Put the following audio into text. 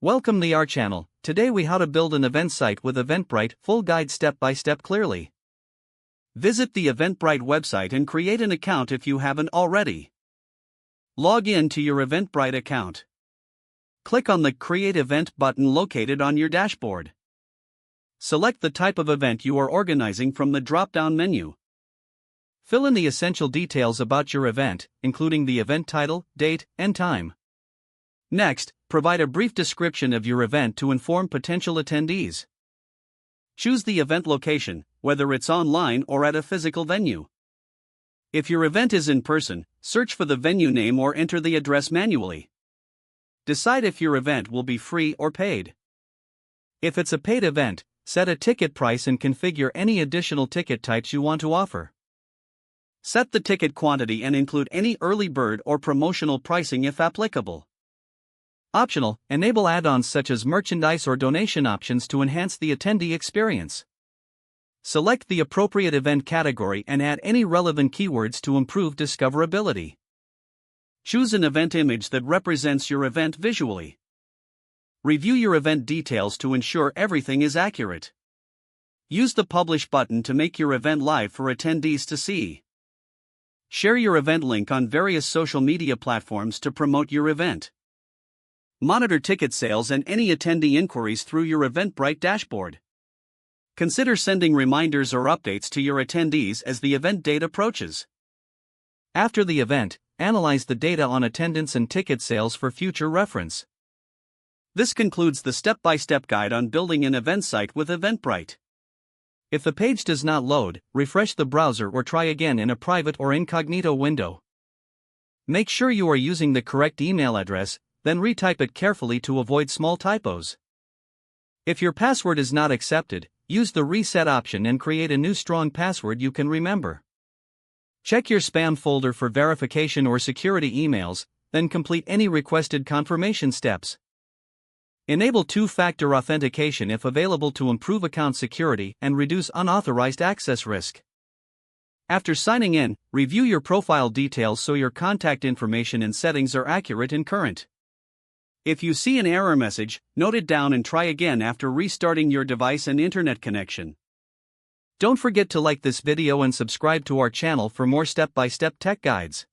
Welcome to our channel. Today we how to build an event site with Eventbrite, full guide step by step clearly. Visit the Eventbrite website and create an account if you haven't already. Log in to your Eventbrite account. Click on the Create Event button located on your dashboard. Select the type of event you are organizing from the drop-down menu. Fill in the essential details about your event, including the event title, date, and time. Next, provide a brief description of your event to inform potential attendees. Choose the event location, whether it's online or at a physical venue. If your event is in person, search for the venue name or enter the address manually. Decide if your event will be free or paid. If it's a paid event, set a ticket price and configure any additional ticket types you want to offer. Set the ticket quantity and include any early bird or promotional pricing if applicable. Optional, enable add-ons such as merchandise or donation options to enhance the attendee experience. Select the appropriate event category and add any relevant keywords to improve discoverability. Choose an event image that represents your event visually. Review your event details to ensure everything is accurate. Use the Publish button to make your event live for attendees to see. Share your event link on various social media platforms to promote your event. Monitor ticket sales and any attendee inquiries through your Eventbrite dashboard. Consider sending reminders or updates to your attendees as the event date approaches. After the event, analyze the data on attendance and ticket sales for future reference. This concludes the step-by-step guide on building an event site with Eventbrite. If the page does not load, refresh the browser or try again in a private or incognito window. Make sure you are using the correct email address, then retype it carefully to avoid small typos. If your password is not accepted, use the reset option and create a new strong password you can remember. Check your spam folder for verification or security emails, then complete any requested confirmation steps. Enable two-factor authentication if available to improve account security and reduce unauthorized access risk. After signing in, review your profile details so your contact information and settings are accurate and current. If you see an error message, note it down and try again after restarting your device and internet connection. Don't forget to like this video and subscribe to our channel for more step-by-step tech guides.